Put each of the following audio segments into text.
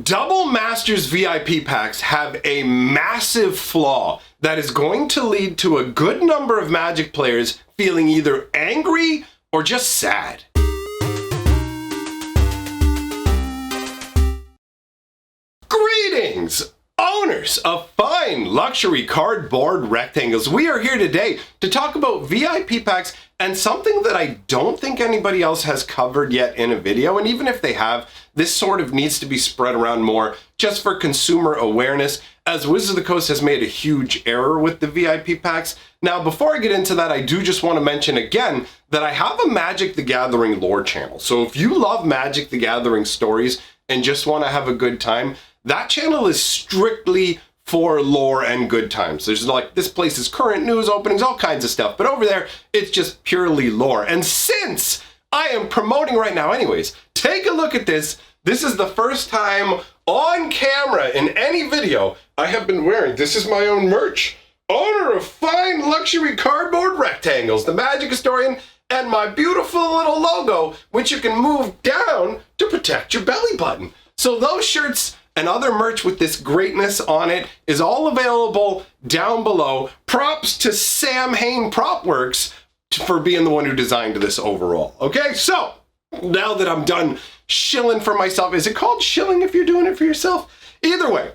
Double Masters VIP packs have a massive flaw that is going to lead to a good number of Magic players feeling either angry or just sad. Greetings, owners of fine luxury cardboard rectangles. We are here today to talk about VIP packs and something that I don't think anybody else has covered yet in a video. And even if they have, this sort of needs to be spread around more just for consumer awareness, as Wizards of the Coast has made a huge error with the VIP packs. Now, before I get into that, I do just want to mention again that I have a Magic the Gathering lore channel. So if you love Magic the Gathering stories and just want to have a good time, that channel is strictly for lore and good times. There's like, this place is current news, openings, all kinds of stuff. But over there, it's just purely lore. And since I am promoting right now anyways, take a look at this. This is the first time on camera in any video I have been wearing. This is my own merch. Owner of fine luxury cardboard rectangles, the Magic Historian, and my beautiful little logo, which you can move down to protect your belly button. So those shirts and other merch with this greatness on it is all available down below. Props to Sam Hain Propworks for being the one who designed this overall. Okay, so now that I'm done shilling for myself, is it called shilling if you're doing it for yourself? Either way,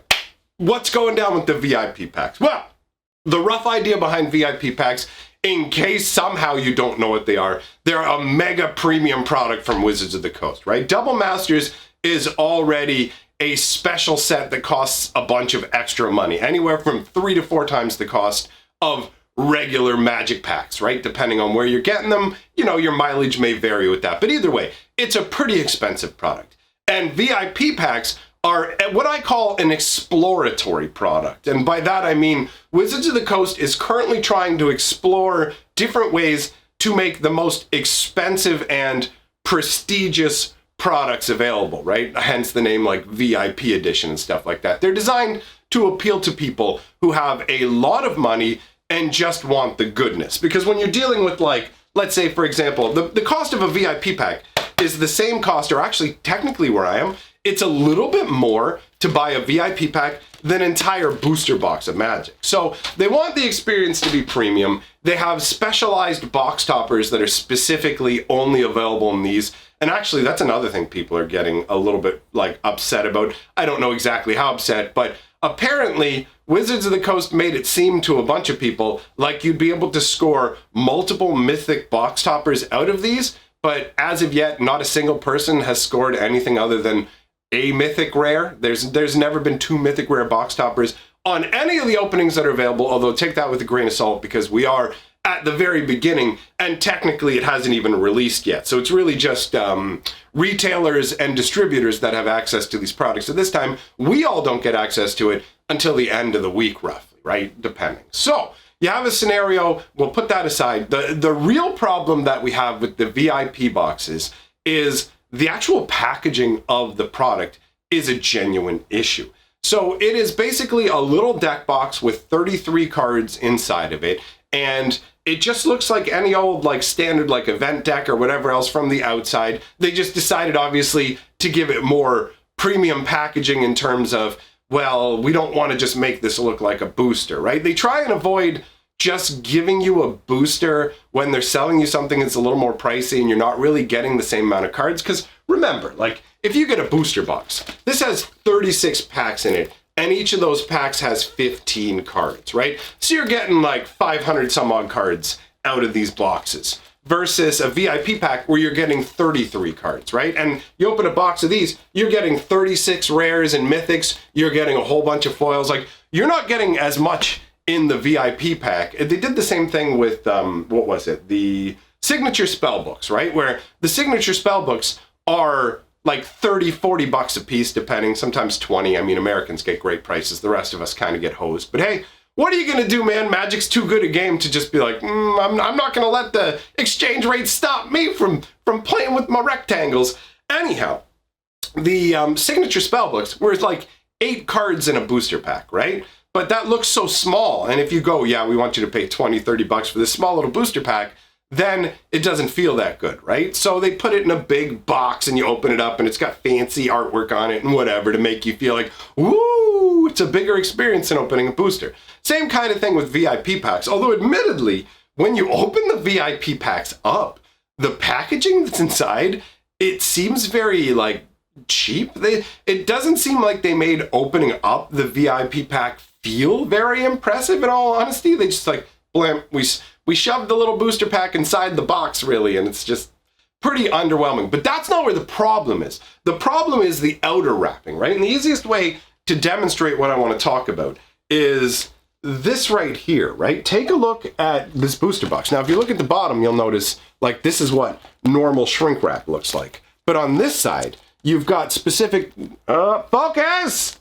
what's going down with the VIP packs? Well, the rough idea behind VIP packs, in case somehow you don't know what they are, they're a mega premium product from Wizards of the Coast, right? Double Masters is already a special set that costs a bunch of extra money, anywhere from 3 to 4 times the cost of regular Magic packs, right? Depending on where you're getting them, you know, your mileage may vary with that. But either way, it's a pretty expensive product. And VIP packs are what I call an exploratory product. And by that, I mean, Wizards of the Coast is currently trying to explore different ways to make the most expensive and prestigious products available, right? Hence the name like VIP edition and stuff like that. They're designed to appeal to people who have a lot of money and just want the goodness. Because when you're dealing with, like, let's say, for example, the cost of a VIP pack is the same cost, or actually technically where I am, it's a little bit more to buy a VIP pack than an entire booster box of Magic. So they want the experience to be premium. They have specialized box toppers that are specifically only available in these. And actually, that's another thing people are getting a little bit like upset about. I don't know exactly how upset, but apparently Wizards of the Coast made it seem to a bunch of people like you'd be able to score multiple mythic box toppers out of these. But as of yet, not a single person has scored anything other than a mythic rare. There's never been 2 mythic rare box toppers on any of the openings that are available, although take that with a grain of salt because we are at the very beginning and technically it hasn't even released yet. So it's really just retailers and distributors that have access to these products. So this time, we all don't get access to it until the end of the week, roughly, right? Depending. So you have a scenario, we'll put that aside. The real problem that we have with the VIP boxes is the actual packaging of the product is a genuine issue. So it is basically a little deck box with 33 cards inside of it, and it just looks like any old like standard like event deck or whatever else from the outside. They just decided obviously to give it more premium packaging in terms of, well, we don't want to just make this look like a booster, right? They try and avoid just giving you a booster when they're selling you something that's a little more pricey and you're not really getting the same amount of cards. Because remember, like if you get a booster box, this has 36 packs in it and each of those packs has 15 cards, right? So you're getting like 500 some odd cards out of these boxes versus a VIP pack where you're getting 33 cards, right? And you open a box of these, you're getting 36 rares and mythics, you're getting a whole bunch of foils. Like you're not getting as much in the VIP pack. They did the same thing with, what was it? The signature spell books, right? Where the signature spell books are like 30, 40 bucks a piece, depending, sometimes 20. I mean, Americans get great prices. The rest of us kind of get hosed. But hey, what are you going to do, man? Magic's too good a game to just be like, I'm not going to let the exchange rate stop me from playing with my rectangles. Anyhow, the signature spell books were like 8 cards in a booster pack, right? But that looks so small. And if you go, yeah, we want you to pay 20, 30 bucks for this small little booster pack, then it doesn't feel that good, right? So they put it in a big box and you open it up and it's got fancy artwork on it and whatever to make you feel like, woo, it's a bigger experience than opening a booster. Same kind of thing with VIP packs, although admittedly, when you open the VIP packs up, the packaging that's inside, it seems very like cheap. It doesn't seem like they made opening up the VIP pack feel very impressive, in all honesty. They just like, blam, we shoved the little booster pack inside the box, really, and it's just pretty underwhelming. But that's not where the problem is. The problem is the outer wrapping, right? And the easiest way to demonstrate what I want to talk about is this right here, right? Take a look at this booster box. Now, if you look at the bottom, you'll notice, like, this is what normal shrink wrap looks like. But on this side, you've got specific, focus!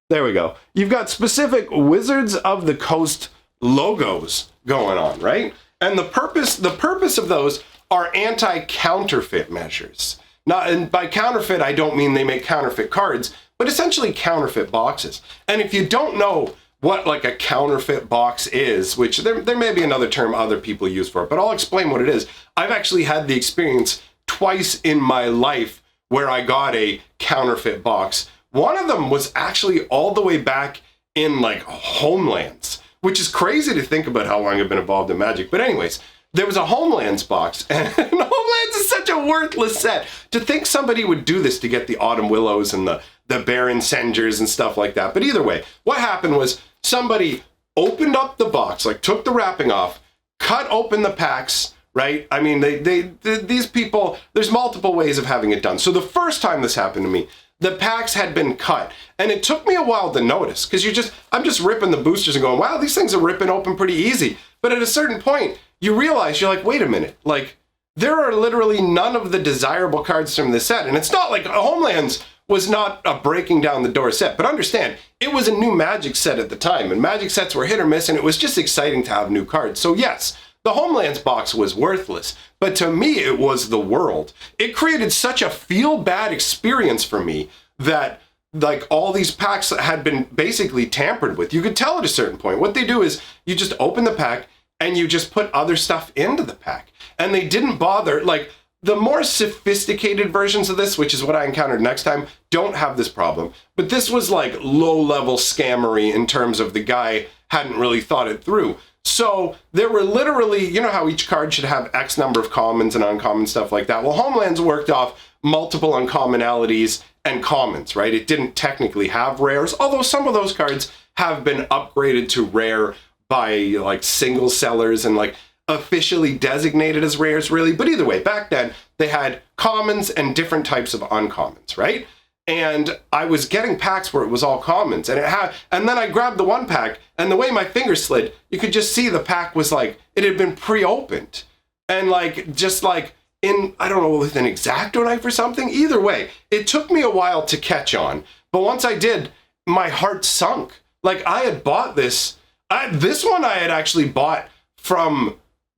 There we go. You've got specific Wizards of the Coast logos going on, right? And the purpose of those are anti-counterfeit measures. Now, and by counterfeit, I don't mean they make counterfeit cards, but essentially counterfeit boxes. And if you don't know what like a counterfeit box is, which there may be another term other people use for it, but I'll explain what it is. I've actually had the experience twice in my life where I got a counterfeit box. One of them was actually all the way back in like Homelands, which is crazy to think about how long I've been involved in Magic. But anyways, there was a Homelands box, and Homelands is such a worthless set. To think somebody would do this to get the Autumn Willows and the Baron Sengers and stuff like that. But either way, what happened was somebody opened up the box, like took the wrapping off, cut open the packs, right? I mean, these people, there's multiple ways of having it done. So the first time this happened to me, the packs had been cut, and it took me a while to notice, because I'm just ripping the boosters and going, wow, these things are ripping open pretty easy. But at a certain point, you realize, you're like, wait a minute, like, there are literally none of the desirable cards from this set. And it's not like Homelands was not a breaking down the door set, but understand, it was a new Magic set at the time, and Magic sets were hit or miss, and it was just exciting to have new cards. So yes, the Homelands box was worthless, but to me, it was the world. It created such a feel-bad experience for me that like all these packs had been basically tampered with. You could tell at a certain point. What they do is you just open the pack and you just put other stuff into the pack. And they didn't bother, like the more sophisticated versions of this, which is what I encountered next time, don't have this problem. But this was like low-level scammery in terms of the guy hadn't really thought it through. So there were literally, you know how each card should have X number of commons and uncommon stuff like that? Well, Homelands worked off multiple uncommonalities and commons, right? It didn't technically have rares, although some of those cards have been upgraded to rare by like single sellers and like officially designated as rares, really. But either way, back then they had commons and different types of uncommons, right? And I was getting packs where it was all commons, and then I grabbed the one pack, and the way my finger slid, you could just see the pack was like, it had been pre-opened. And like, just like in, I don't know, with an X-Acto knife or something. Either way, it took me a while to catch on. But once I did, my heart sunk. Like I had bought this one I had actually bought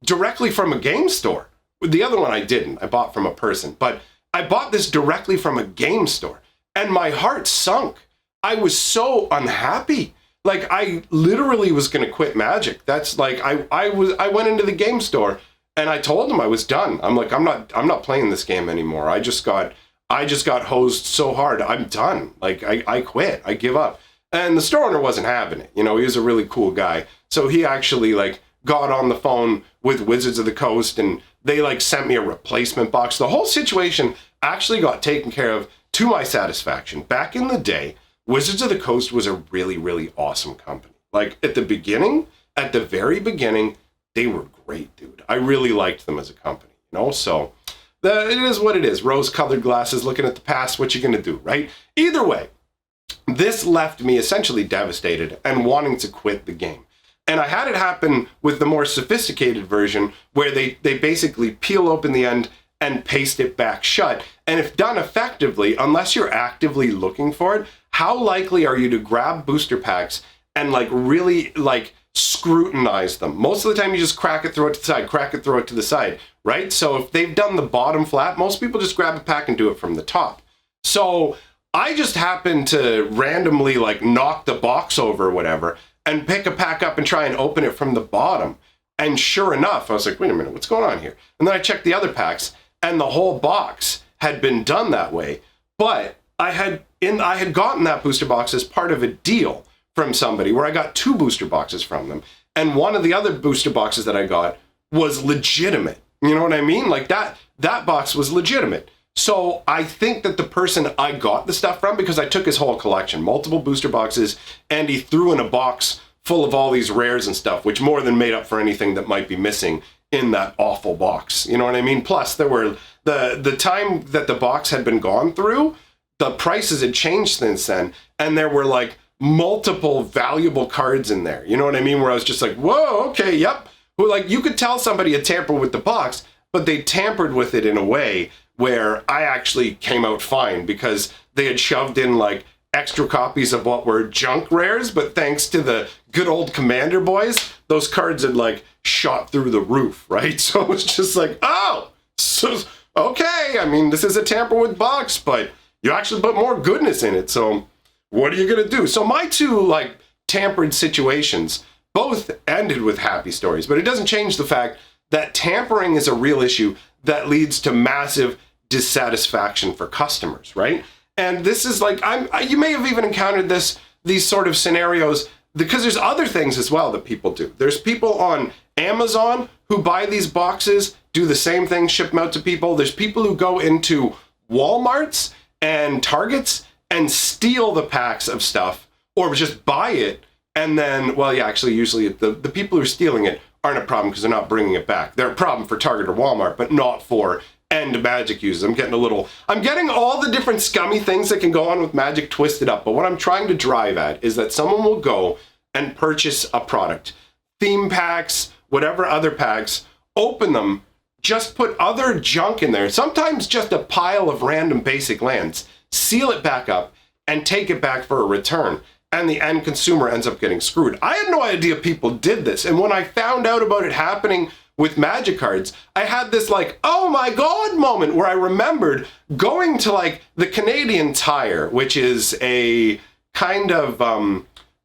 directly from a game store. The other one I didn't. I bought from a person. But I bought this directly from a game store. And my heart sunk. I was so unhappy. Like I literally was going to quit Magic. That's like, I went into the game store and I told him I was done. I'm like, I'm not playing this game anymore. I just got hosed so hard. I'm done. Like I quit. I give up. And the store owner wasn't having it. You know, he was a really cool guy. So he actually like got on the phone with Wizards of the Coast and they like sent me a replacement box. The whole situation actually got taken care of to my satisfaction. Back in the day, Wizards of the Coast was a really, really awesome company. Like at the very beginning, they were great, dude. I really liked them as a company, you know? So it is what it is. Rose-colored glasses, looking at the past, what you gonna do, right? Either way, this left me essentially devastated and wanting to quit the game. And I had it happen with the more sophisticated version where they basically peel open the end and paste it back shut. And if done effectively, unless you're actively looking for it, how likely are you to grab booster packs and like really like scrutinize them? Most of the time you just crack it, throw it to the side, crack it, throw it to the side, right? So if they've done the bottom flat, most people just grab a pack and do it from the top. So I just happened to randomly like knock the box over or whatever and pick a pack up and try and open it from the bottom. And sure enough, I was like, wait a minute, what's going on here? And then I checked the other packs, and the whole box had been done that way. But I had gotten that booster box as part of a deal from somebody where I got 2 booster boxes from them. And one of the other booster boxes that I got was legitimate. You know what I mean? Like that box was legitimate. So I think that the person I got the stuff from, because I took his whole collection, multiple booster boxes, and he threw in a box full of all these rares and stuff, which more than made up for anything that might be missing in that awful box. You know what I mean? Plus, there were the time that the box had been gone through, the prices had changed since then, and there were like multiple valuable cards in there. You know what I mean? Where I was just like, whoa, okay, yep. Well, like you could tell somebody had tampered with the box, but they tampered with it in a way where I actually came out fine because they had shoved in like extra copies of what were junk rares, but thanks to the good old Commander boys, those cards had like shot through the roof, right? So it was just like, oh, so okay, I mean, this is a tamper with box, but you actually put more goodness in it, so what are you gonna do? So my 2 like tampered situations both ended with happy stories, but it doesn't change the fact that tampering is a real issue that leads to massive dissatisfaction for customers, right? And this is like, you may have even encountered these sort of scenarios, because there's other things as well that people do. There's people on Amazon who buy these boxes, do the same thing, ship them out to people. There's people who go into Walmarts and Targets and steal the packs of stuff, or just buy it, and then, well, yeah, actually, usually the people who are stealing it aren't a problem because they're not bringing it back. They're a problem for Target or Walmart, but not for end Magic users. I'm getting all the different scummy things that can go on with Magic twisted up, but what I'm trying to drive at is that someone will go and purchase a product, theme packs, whatever other packs, open them, just put other junk in there, sometimes just a pile of random basic lands, seal it back up, and take it back for a return. And the end consumer ends up getting screwed. I had no idea people did this. And when I found out about it happening with Magic cards, I had this like, oh my God moment where I remembered going to like the Canadian Tire, which is a kind of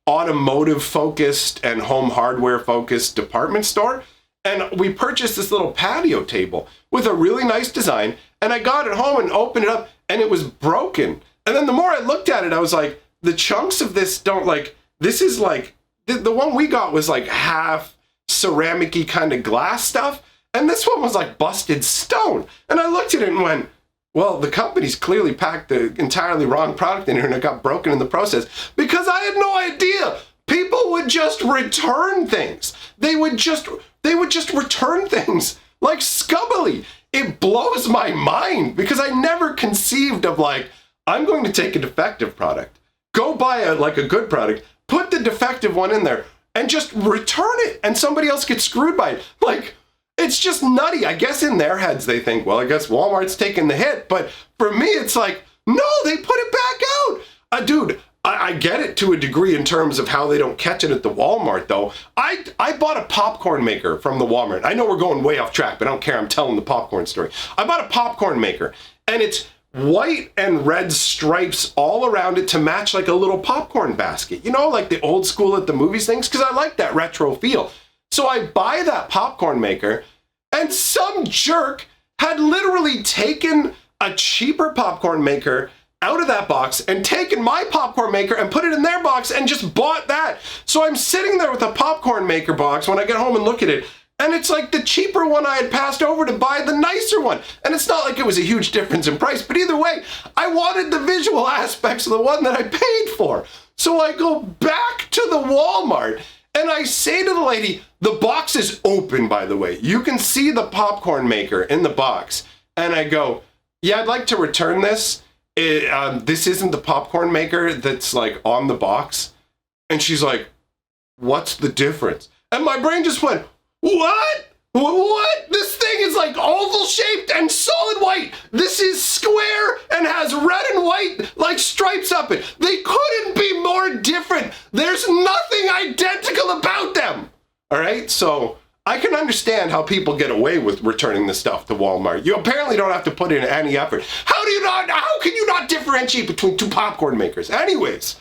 automotive focused and home hardware focused department store. And we purchased this little patio table with a really nice design. And I got it home and opened it up and it was broken. And then the more I looked at it, I was like, the chunks of this don't like, this is like, the one we got was like half ceramic-y kind of glass stuff. And this one was like busted stone. And I looked at it and went, well, the company's clearly packed the entirely wrong product in here and it got broken in the process, because I had no idea. People would just return things. They would just return things like scubbily. It blows my mind because I never conceived of like, I'm going to take a defective product, go buy a good product, put the defective one in there, and just return it, and somebody else gets screwed by it. Like, it's just nutty. I guess in their heads they think, well, I guess Walmart's taking the hit, but for me it's like, no, they put it back out. Dude, I get it to a degree in terms of how they don't catch it at the Walmart, though. I bought a popcorn maker from the Walmart. I know we're going way off track, but I don't care. I'm telling the popcorn story. I bought a popcorn maker, and it's white and red stripes all around it to match like a little popcorn basket. You know, like the old school at the movies things, because I like that retro feel. So I buy that popcorn maker, and some jerk had literally taken a cheaper popcorn maker out of that box and taken my popcorn maker and put it in their box and just bought that. So I'm sitting there with a popcorn maker box when I get home and look at it, and it's like the cheaper one I had passed over to buy the nicer one. And it's not like it was a huge difference in price, but either way, I wanted the visual aspects of the one that I paid for. So I go back to the Walmart and I say to the lady, the box is open, by the way. You can see the popcorn maker in the box. And I go, yeah, I'd like to return this. This isn't the popcorn maker that's like on the box. And she's like, what's the difference? And my brain just went, what? What? This thing is like oval shaped and solid white. This is square and has red and white like stripes up it. They couldn't be more different. There's nothing identical about them. All right, so I can understand how people get away with returning the stuff to Walmart. You apparently don't have to put in any effort. How can you not differentiate between two popcorn makers? Anyways,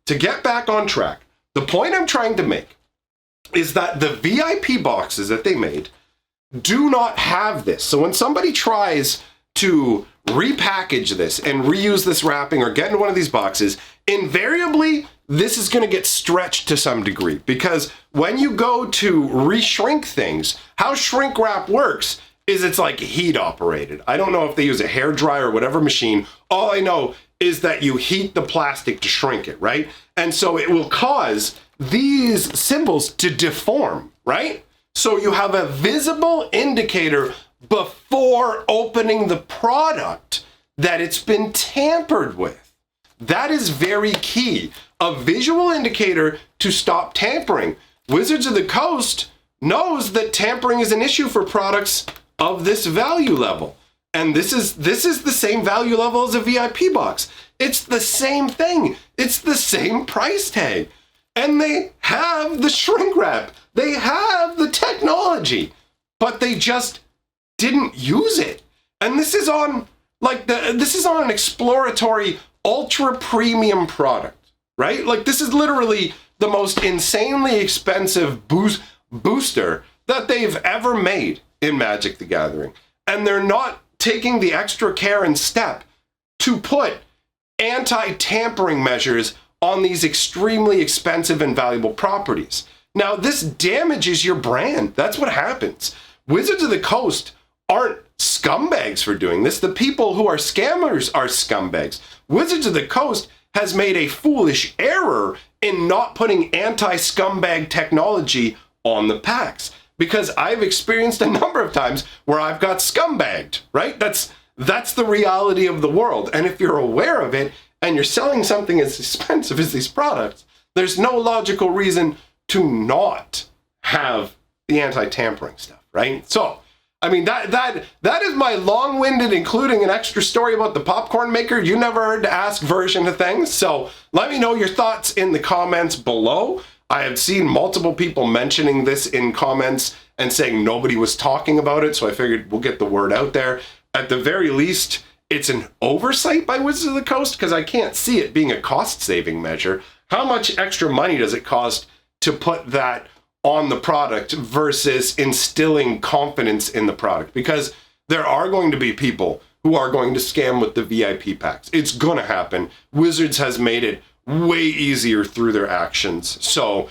to get back on track, the point I'm trying to make is that the VIP boxes that they made do not have this. So when somebody tries to repackage this and reuse this wrapping or get into one of these boxes, invariably this is going to get stretched to some degree, because when you go to reshrink things, how shrink wrap works is it's like heat operated. I don't know if they use a hair dryer or whatever machine. All I know is that you heat the plastic to shrink it, right? And so it will cause these symbols to deform, right? So you have a visible indicator before opening the product that it's been tampered with. That is very key. A visual indicator to stop tampering. Wizards of the Coast knows that tampering is an issue for products of this value level. And this is the same value level as a VIP box. It's the same thing. It's the same price tag. And they have the shrink wrap. They have the technology, but they just didn't use it. And this is on an exploratory ultra premium product, right? Like, this is literally the most insanely expensive booster that they've ever made in Magic the Gathering. And they're not taking the extra care and step to put anti-tampering measures on these extremely expensive and valuable properties. Now, this damages your brand. That's what happens. Wizards of the Coast aren't scumbags for doing this. The people who are scammers are scumbags. Wizards of the Coast has made a foolish error in not putting anti-scumbag technology on the packs, because I've experienced a number of times where I've got scumbagged, right? That's the reality of the world. And if you're aware of it and you're selling something as expensive as these products, there's no logical reason to not have the anti-tampering stuff, right? So, I mean, that is my long-winded, including an extra story about the popcorn maker you never heard to ask version of things. So let me know your thoughts in the comments below. I have seen multiple people mentioning this in comments and saying nobody was talking about it, so I figured we'll get the word out there. At the very least, it's an oversight by Wizards of the Coast, because I can't see it being a cost-saving measure. How much extra money does it cost to put that on the product versus instilling confidence in the product? Because there are going to be people who are going to scam with the VIP packs. It's going to happen. Wizards has made it way easier through their actions. So,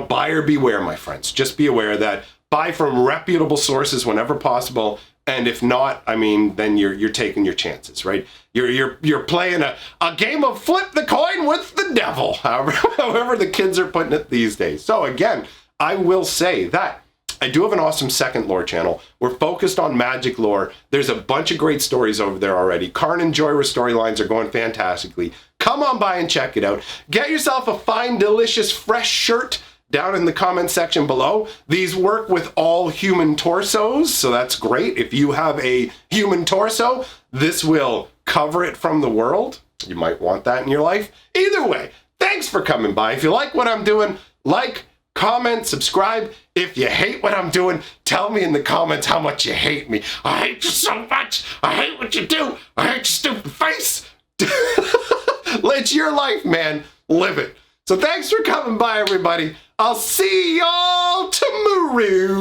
buyer beware, my friends. Just be aware that buy from reputable sources whenever possible. And if not, I mean, then you're taking your chances, right? You're playing a game of flip the coin with the devil, however the kids are putting it these days. So again, I will say that I do have an awesome second lore channel. We're focused on Magic lore. There's a bunch of great stories over there already. Karn and Joyra storylines are going fantastically. Come on by and check it out. Get yourself a fine, delicious, fresh shirt down in the comment section below. These work with all human torsos, so that's great. If you have a human torso, this will cover it from the world. You might want that in your life. Either way, thanks for coming by. If you like what I'm doing, like, comment, subscribe. If you hate what I'm doing, tell me in the comments how much you hate me. I hate you so much. I hate what you do. I hate your stupid face. It's your life, man. Live it. So thanks for coming by, everybody. I'll see y'all tomorrow.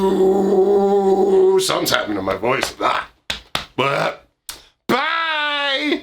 Something's happening to my voice. But